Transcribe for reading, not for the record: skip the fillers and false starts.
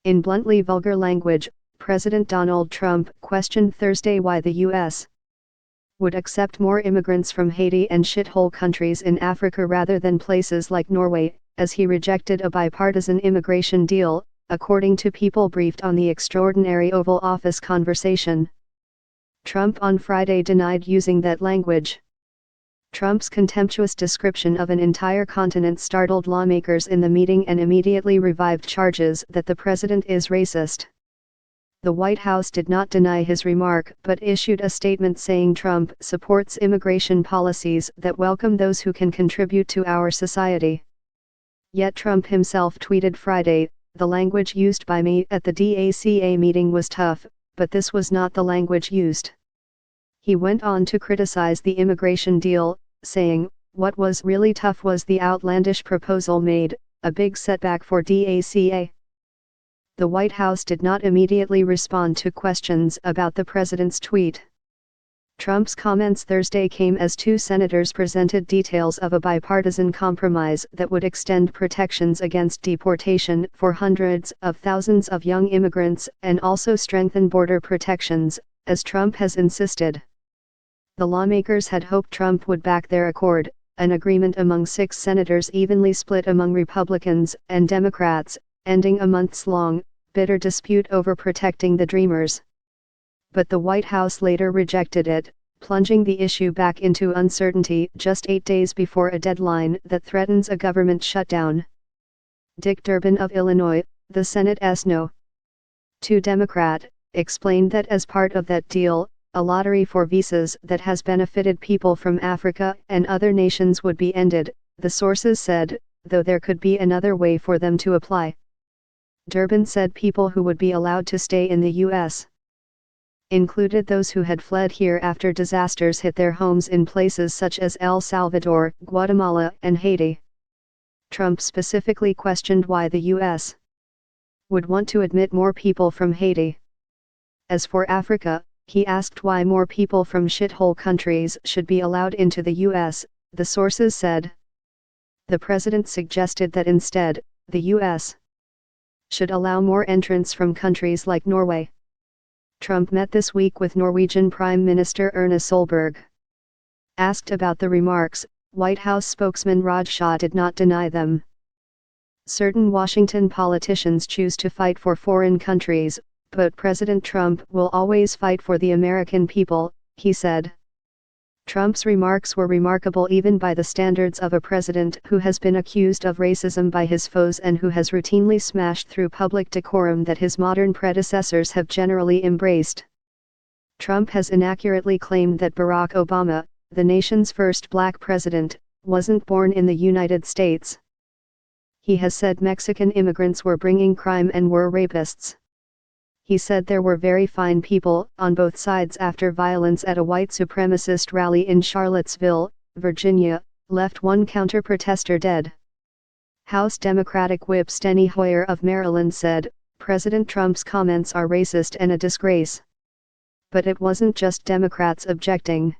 In bluntly vulgar language, President Donald Trump questioned Thursday why the U.S. would accept more immigrants from Haiti and shithole countries in Africa rather than places like Norway, as he rejected a bipartisan immigration deal, according to people briefed on the extraordinary Oval Office conversation. Trump on Friday denied using that language. Trump's contemptuous description of an entire continent startled lawmakers in the meeting and immediately revived charges that the president is racist. The White House did not deny his remark but issued a statement saying Trump supports immigration policies that welcome those who can contribute to our society. Yet Trump himself tweeted Friday, "The language used by me at the DACA meeting was tough, but this was not the language used." He went on to criticize the immigration deal, saying, "What was really tough was the outlandish proposal made, a big setback for DACA." The White House did not immediately respond to questions about the president's tweet. Trump's comments Thursday came as two senators presented details of a bipartisan compromise that would extend protections against deportation for hundreds of thousands of young immigrants and also strengthen border protections, as Trump has insisted. The lawmakers had hoped Trump would back their accord, an agreement among 6 senators evenly split among Republicans and Democrats, ending a months-long, bitter dispute over protecting the Dreamers. But the White House later rejected it, plunging the issue back into uncertainty just 8 days before a deadline that threatens a government shutdown. Dick Durbin of Illinois, the Senate's No. 2 Democrat, explained that as part of that deal, a lottery for visas that has benefited people from Africa and other nations would be ended, the sources said, though there could be another way for them to apply. Durbin said people who would be allowed to stay in the U.S. included those who had fled here after disasters hit their homes in places such as El Salvador, Guatemala, and Haiti. Trump specifically questioned why the U.S. would want to admit more people from Haiti. As for Africa, he asked why more people from shithole countries should be allowed into the U.S., the sources said. The president suggested that instead, the U.S. should allow more entrants from countries like Norway. Trump met this week with Norwegian Prime Minister Erna Solberg. Asked about the remarks, White House spokesman Raj Shah did not deny them. Certain Washington politicians choose to fight for foreign countries, but President Trump will always fight for the American people, he said. Trump's remarks were remarkable even by the standards of a president who has been accused of racism by his foes and who has routinely smashed through public decorum that his modern predecessors have generally embraced. Trump has inaccurately claimed that Barack Obama, the nation's first black president, wasn't born in the United States. He has said Mexican immigrants were bringing crime and were rapists. He said there were very fine people on both sides after violence at a white supremacist rally in Charlottesville, Virginia, left one counter-protester dead. House Democratic Whip Steny Hoyer of Maryland said, "President Trump's comments are racist and a disgrace." But it wasn't just Democrats objecting.